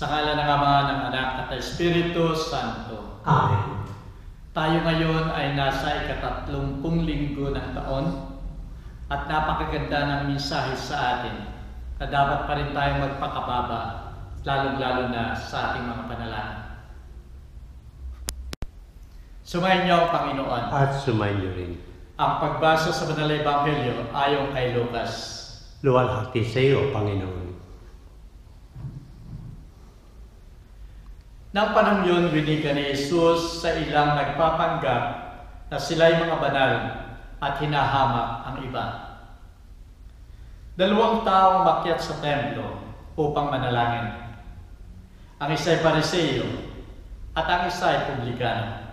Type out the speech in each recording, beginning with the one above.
Sa ngalan ng Ama, ng Anak at ng Espiritu Santo. Amen. Tayo ngayon ay nasa ika-30 linggo ng taon at napakaganda ng mensahe sa atin na dapat pa rin tayong magpakababa, lalong-lalo na sa ating mga panalangin. Sumayin niyo ang Panginoon. At sumayin niyo rin. Ang pagbasa sa Banal na Ebanghelyo ayon kay Lucas. Luwalhati sa iyo, Panginoon. Nang panahon yun, winiga ni Jesus sa ilang nagpapanggap na sila'y mga banal at hinahamak ang iba. 2 taong makyat sa templo upang manalangin. Ang isa'y Pariseo at ang isa'y publikano.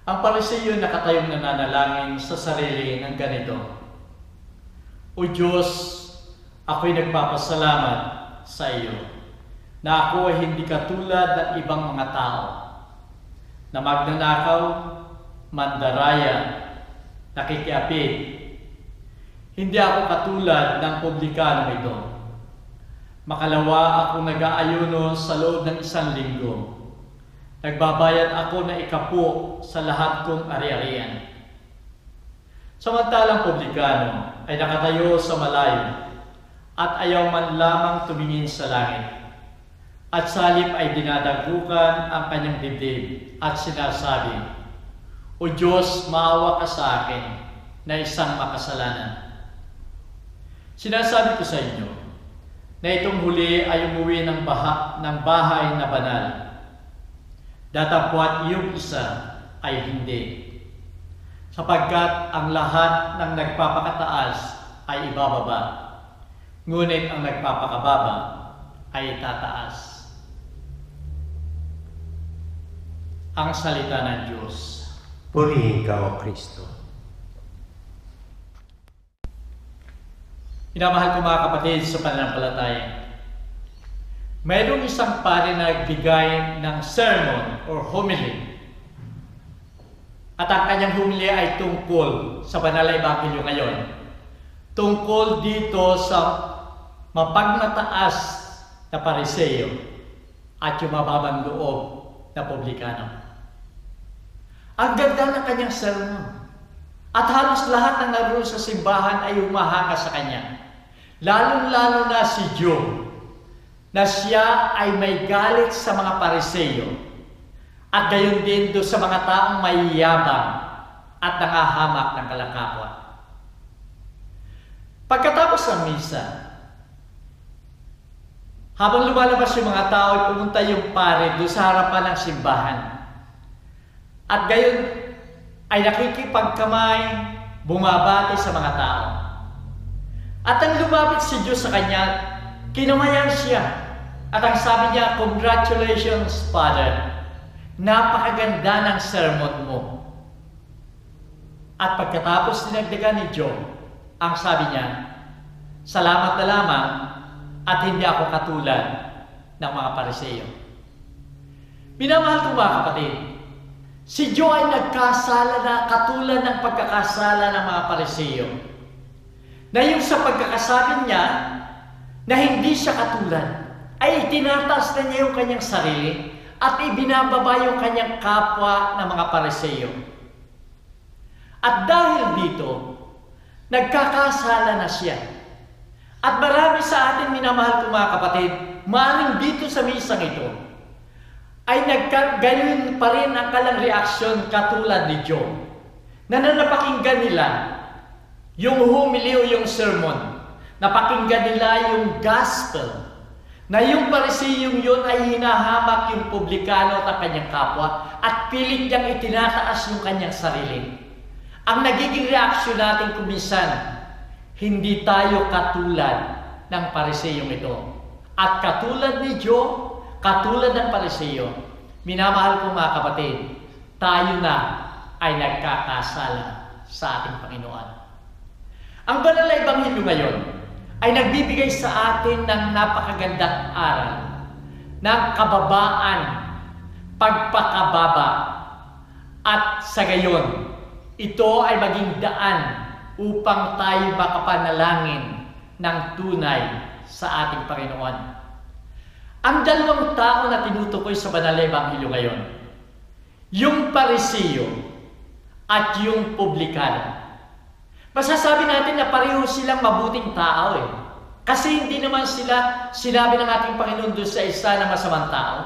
Ang Pariseo nakatayong nananalangin sa sarili ng ganito: O Diyos, ako'y nagpapasalamat sa iyo na ako ay hindi katulad ng ibang mga tao na magnanakaw, mandaraya, nakikiapid. Hindi ako katulad ng publikano ito. Makalawa ako nag-aayuno sa loob ng 1 linggo. Nagbabayad ako na ikapo sa lahat kong ari-arian. Samantalang publikano ay nakatayo sa malayo at ayaw man lamang tumingin sa langit. At salip ay dinadagukan ang kanyang dibdib at sinasabi, O Diyos, maawa ka sa akin na isang makasalanan. Sinasabi ko sa inyo na itong huli ay umuwi ng bahay na banal. Datapwat iyong isa ay hindi. Sapagkat ang lahat ng nagpapakataas ay ibababa, ngunit ang nagpapakababa ay tataas. Ang salita ng Diyos. Purihin ka, O Kristo. Minamahal ko mga kapatid sa pananampalataya, mayroong isang pare na nagbigay ng sermon or homily. At ang kanyang homily ay tungkol sa Banal na Ebanghelyo ngayon. Tungkol dito sa mapagnataas na Pariseo at yung mababang loob na publikano. Ang ganda ng kanyang sermon. At halos lahat ng naroon sa simbahan ay humahanga sa kanya. Lalong-lalo na si Joe, na siya ay may galit sa mga Pariseo at gayon din do sa mga taong mayayabang at nangahamak ng kalakapwa. Pagkatapos ng misa, habang lumalabas yung mga tao, pumunta yung pare doon sa harapan ng simbahan. At gayon ay nakikipagkamay, bumabati sa mga tao. At ang lumapit si Diyos sa kanya, kinamayan siya. At ang sabi niya, Congratulations, Father. Napakaganda ng sermon mo. At pagkatapos dinagdagan ni Joe, ang sabi niya, Salamat na lamang at hindi ako katulad ng mga Pariseo. Minamahal ko mga kapatid, si Joe ay nagkasala na katulad ng pagkakasala ng mga Pariseo. Na yung sa pagkakasabi niya na hindi siya katulad, ay itinataas na niya yung kanyang sarili at ibinababa yung kanyang kapwa ng mga Pariseo. At dahil dito, nagkakasala na siya. At marami sa atin, minamahal ko mga kapatid, maaaring dito sa misang ito, ay ganun pa rin ang kalang reaksyon katulad ni Joe. Na napakinggan nila yung homily o yung sermon, napakinggan nila yung gospel, na yung Pariseyong yun ay hinahamak yung publikano at kanyang kapwa at pilit niyang itinataas yung kanyang sarili. Ang nagiging reaksyon natin kuminsan, hindi tayo katulad ng Pariseyong ito. At katulad ni Joe, katulad ng Pariseo, minamahal ko mga kapatid, tayo na ay nagkakasala sa ating Panginoon. Ang Banal na Ebanghelyo ngayon ay nagbibigay sa atin ng napakagandang aral ng kababaan, pagpakababa, at sa gayon, ito ay maging daan upang tayo makapanalangin ng tunay sa ating Panginoon. Ang dalawang tao na tinutukoy sa banal na ebanghelyo ngayon, yung Pariseo at yung publikano. Masasabi natin na pareho silang mabuting tao eh. Kasi hindi naman sila sinabi ng ating Panginoon doon sa isa na masamang tao.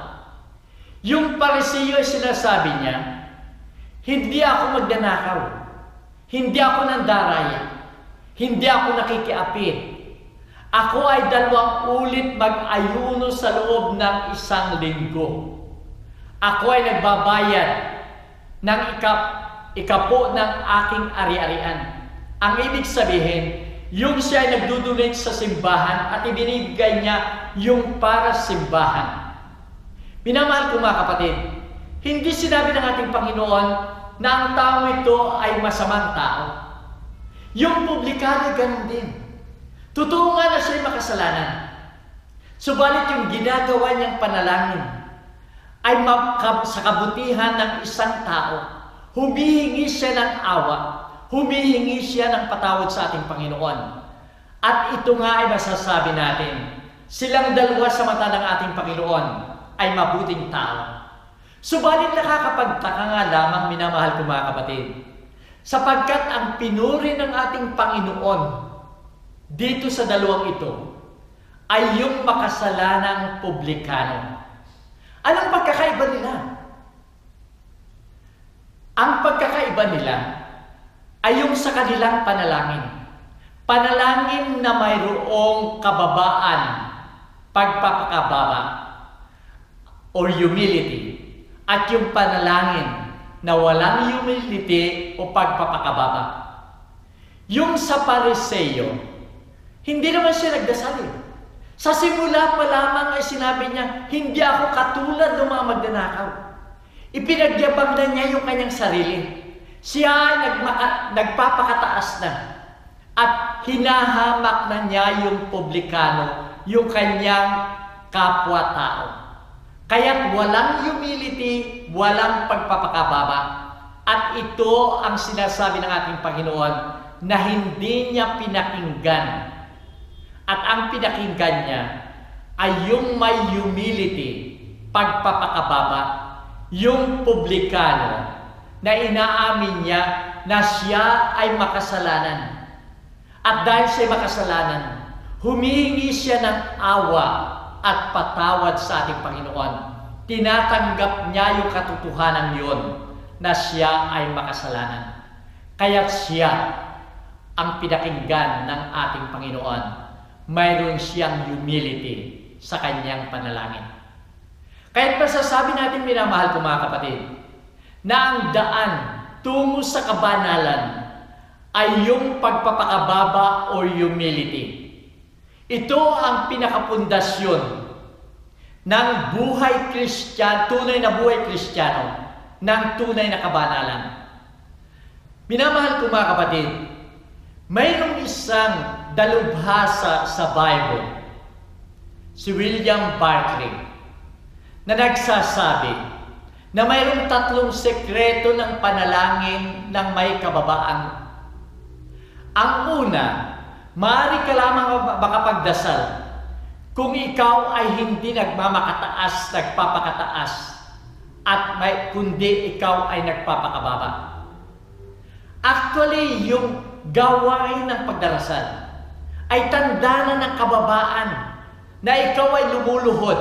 Yung Pariseo ay sinasabi niya, hindi ako magnanakaw, hindi ako nandaraya, hindi ako nakikiapid. Ako ay 2 ulit mag-ayuno sa loob ng 1 linggo. Ako ay nagbabayad ng ikapo ng aking ari-arian. Ang ibig sabihin, yung siya ay nagdudunit sa simbahan at ibinibigay niya yung para simbahan. Minamahal ko mga kapatid, hindi sinabi ng ating Panginoon na ang tao ito ay masamang tao. Yung publikano ganun din. Totoo nga na siya'y makasalanan. Subalit yung ginagawa niyang panalangin ay sa kabutihan ng isang tao. Humihingi siya ng awa. Humihingi siya ng patawad sa ating Panginoon. At ito nga ay masasabi natin, silang dalawa sa mata ng ating Panginoon ay mabuting tao. Subalit nakakapagtaka nga lamang, minamahal ko mga kapatid, sapagkat ang pinuri ng ating Panginoon dito sa dalawang ito ay yung makasalanang publikano. Anong pagkakaiba nila? Ang pagkakaiba nila ay yung sa kanilang panalangin. Panalangin na mayroong kababaan, pagpapakababa, or humility. At yung panalangin na walang humility o pagpapakababa. Yung sa Pariseo, hindi naman siya nagdasal eh. Sa simula pa lamang ay sinabi niya, hindi ako katulad ng mga magnanakaw. Ipinagyabang na niya yung kanyang sarili. Siya ay nagpapakataas na. At hinahamak na niya yung publikano, yung kanyang kapwa-tao. Kaya't walang humility, walang pagpapakababa. At ito ang sinasabi ng ating Panginoon na hindi niya pinakinggan. At ang pinakinggan niya ay yung may humility, pagpapakababa, yung publikano na inaamin niya na siya ay makasalanan. At dahil siya ay makasalanan, humihingi siya ng awa at patawad sa ating Panginoon. Tinatanggap niya yung katotohanan yun na siya ay makasalanan. Kaya't siya ang pinakinggan ng ating Panginoon. Mayroon siyang humility sa kanyang panalangin. Kaya't masasabi natin, minamahal ko mga kapatid, na ang daan tungo sa kabanalan ay yung pagpapakababa o humility. Ito ang pinakapundasyon ng buhay Kristiyano, tunay na buhay Kristiyano, ng tunay na kabanalan. Minamahal ko mga kapatid, mayroong isang dalubhasa sa Bible, si William Barclay, na nagsasabi na mayroong 3 sekreto ng panalangin ng may kababaan. Ang una, maaari ka lamang makapagdasal kung ikaw ay hindi nagmamakataas, nagpapakataas, at kundi ikaw ay nagpapakababa. Actually, yung gawain ng pagdarasal ay tanda na ng kababaan na ikaw ay lumuluhod,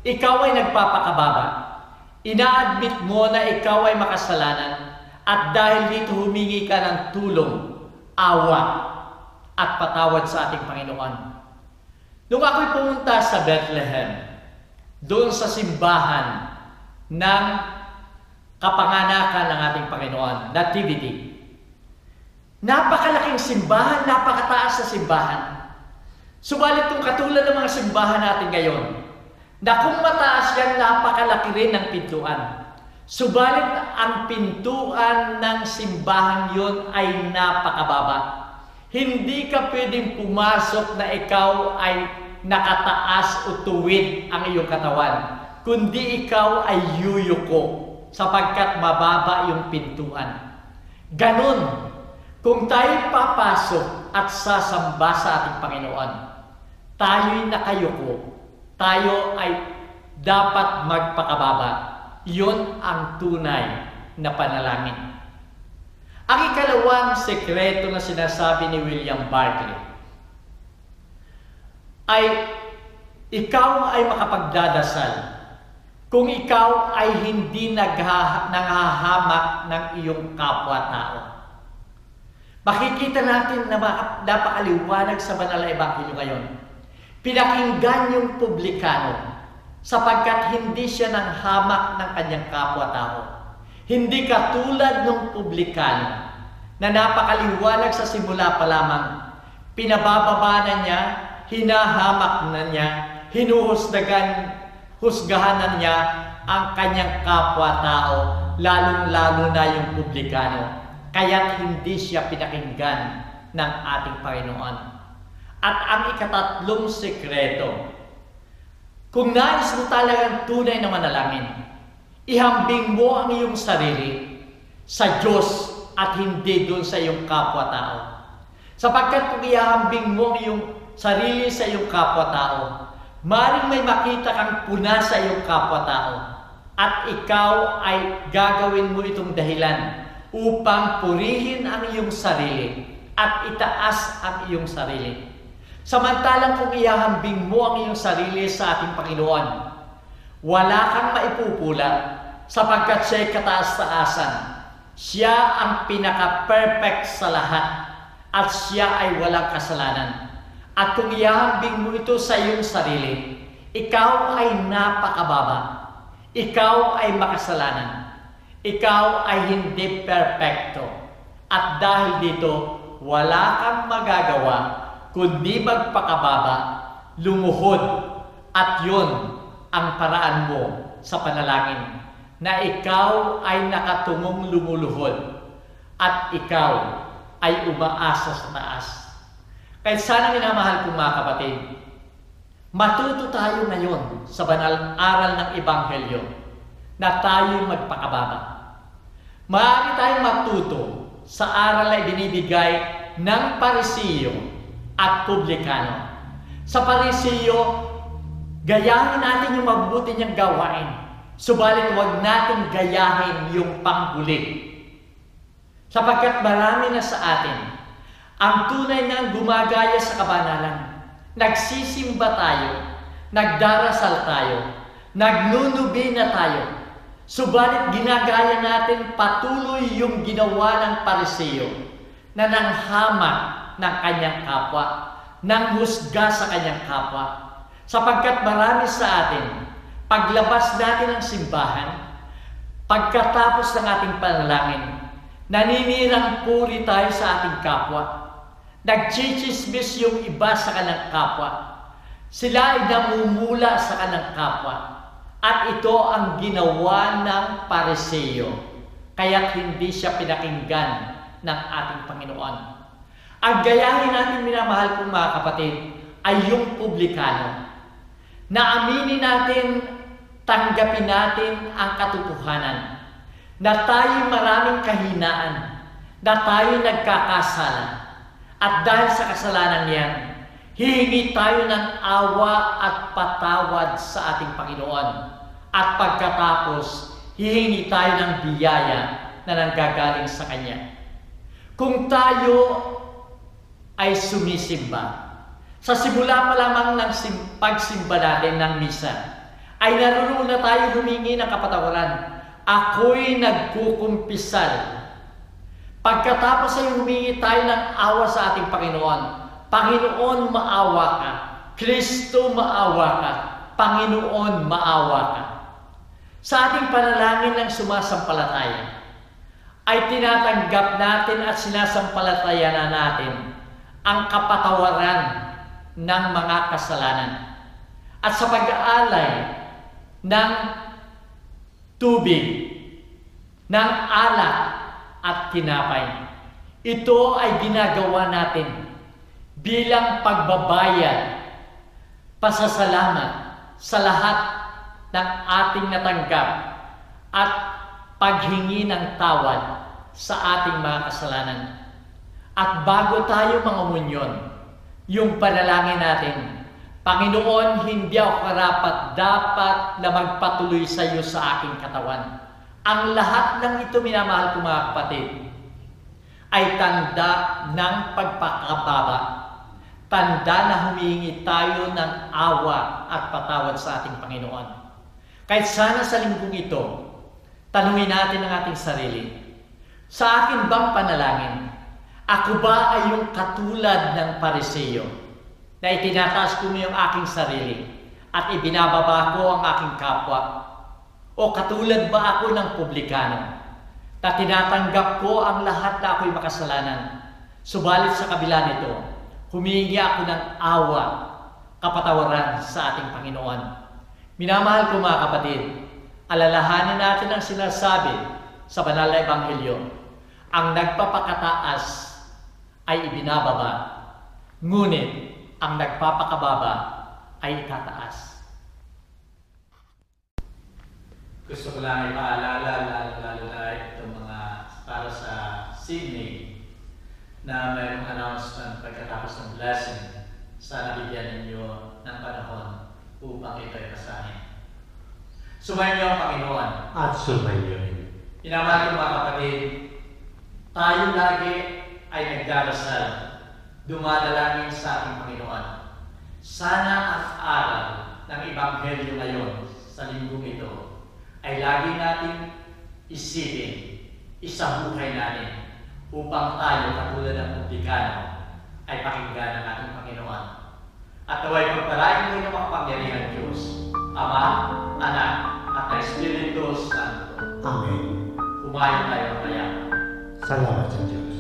ikaw ay nagpapakababa. Ina-admit mo na ikaw ay makasalanan at dahil dito humingi ka ng tulong, awa at patawad sa ating Panginoon. Nung ako'y pumunta sa Bethlehem, doon sa simbahan ng kapanganakan ng ating Panginoon, Nativity, napakalaking simbahan, napakataas na simbahan. Subalit kung katulad ng mga simbahan natin ngayon, na kung mataas yan, napakalaki rin ng pintuan. Subalit ang pintuan ng simbahan yon ay napakababa. Hindi ka pwedeng pumasok na ikaw ay nakataas o tuwid ang iyong katawan, kundi ikaw ay yuyuko sapagkat mababa yung pintuan. Ganon. Kung tayo papasok at sasamba sa ating Panginoon, tayo'y nakayuko, tayo ay dapat magpakababa. Iyon ang tunay na panalangin. Ang ikalawang sekreto na sinasabi ni William Barclay ay ikaw ay makapagdadasal kung ikaw ay hindi nanghahamak ng iyong kapwa-tao. Makikita natin na napakaliwanag sa banal na ebanghelyo ngayon. Pinakinggan yung publikano sapagkat hindi siya nanghamak ng kanyang kapwa-tao. Hindi katulad ng publikano na napakaliwanag sa simula pa lamang. Pinabababa na niya, hinahamak na niya, husgahan na niya ang kanyang kapwa-tao, lalong-lalo na yung publikano. Kaya't hindi siya pinakinggan ng ating Panginoon. At ang ikatatlong sekreto, kung nais mo talagang tunay na manalangin, ihambing mo ang iyong sarili sa Diyos at hindi doon sa iyong kapwa-tao. Sapagkat kung ihambing mo ang iyong sarili sa iyong kapwa-tao, maaaring may makita kang puna sa iyong kapwa-tao at ikaw ay gagawin mo itong dahilan upang purihin ang iyong sarili at itaas ang iyong sarili. Samantalang kung ihahambing mo ang iyong sarili sa ating Panginoon, wala kang maipupula sapagkat siya'y kataas-taasan. Siya ang pinaka-perfect sa lahat at siya ay walang kasalanan. At kung ihahambing mo ito sa iyong sarili, ikaw ay napakababa. Ikaw ay makasalanan. Ikaw ay hindi perfecto. At dahil dito, wala kang magagawa kundi magpakababa, lumuhod, at yun ang paraan mo sa panalangin, na ikaw ay nakatungong lumuluhod at ikaw ay umaasa sa taas. Kaya sana minamahal kong mga kapatid, matuto tayo ngayon sa banal aral ng Ebanghelyo na tayo magpakababa. Maaari tayong matuto sa aral na ibinibigay ng Parisiyo at publikano. Sa Parisiyo, gayahin natin yung mabubuti niyang gawain, subalit huwag natin gayahin yung panghuli. Sapagkat marami na sa atin ang tunay na gumagaya sa kabanalan. Nagsisimba tayo, nagdarasal tayo, nagnunubi na tayo, subalit ginagaya natin patuloy yung ginawa ng Parisiyo na nanghamak ng kanyang kapwa, nang husga sa kanyang kapwa. Sapagkat marami sa atin, paglabas natin ng simbahan, pagkatapos ng ating panalangin, naninirang puri tayo sa ating kapwa. Nagchichismis yung iba sa kanyang kapwa. Sila ay namumula sa kanyang kapwa. At ito ang ginawa ng Parisiyo. Kaya't hindi siya pinakinggan ng ating Panginoon. Ang gayahin natin, minamahal kong mga kapatid, ay yung publikano. Na aminin natin, tanggapin natin ang katotohanan. Na tayo maraming kahinaan. Na tayo nagkakasala. At dahil sa kasalanan yan, hihingi tayo ng awa at patawad sa ating Panginoon. At pagkatapos, hihingi tayo ng biyaya na nanggagaling sa Kanya. Kung tayo ay sumisimba, sa simula pa lamang ng pagsimba natin ng misa, ay naroon na tayo humingi ng kapatawaran. Ako'y nagkukumpisal. Pagkatapos ay humingi tayo ng awa sa ating Panginoon. Panginoon, maawa ka. Kristo, maawa ka. Panginoon, maawa ka. Sa ating panalangin ng sumasampalataya, ay tinatanggap natin at sinasampalatayanan natin ang kapatawaran ng mga kasalanan. At sa pag-aalay ng tubig, ng alak at tinapay, ito ay ginagawa natin bilang pagbabayad, pasasalamat sa lahat ng ating natanggap at paghingi ng tawad sa ating mga kasalanan. At bago tayo mangumunyon, yung panalangin natin, Panginoon, hindi ako karapat-dapat na magpatuloy sa iyo sa aking katawan. Ang lahat ng ito, minamahal ko mga kapatid, ay tanda ng pagpakababa. Tanda na humihingi tayo ng awa at patawad sa ating Panginoon. Kahit sana sa linggong ito, tanungin natin ang ating sarili. Sa akin bang panalangin? Ako ba ay yung katulad ng Pariseo na itinataas ko yung aking sarili at ibinababa ko ang aking kapwa? O katulad ba ako ng publikano na tinatanggap ko ang lahat na ako'y makasalanan, subalit sa kabila nito, humihingi ako ng awa, kapatawaran sa ating Panginoon? Minamahal ko mga kapatid, alalahanin natin ang sinasabi sa banal na Ebanghelyo. Ang nagpapakataas ay ibinababa, ngunit ang nagpapakababa ay itataas. Gusto ko lang ipaalala, lalo na itong mga para sa Sydney, na mayroong announcement pagkatapos ng blessing. Sana bigyan ninyo ng panahon upang ito ay basahin. Sumayin niyo ang Panginoon. At sumayo rin. Pinamahal ko mga kapatid, tayo lagi ay nagdarasal, dumadalangin sa ating Panginoon. Sana ang aral ng Ebanghelyo ngayon sa linggong ito ay lagi natin isipin, isabuhay natin upang tayo katulad ng publikano ay pakinggan ng ating Panginoon. At naway pagpalain mo ng makapangyarihan Diyos, Ama, Anak, at ng Espiritu Santo. Amen. Humayo tayo kaya. Salamat sa Diyos.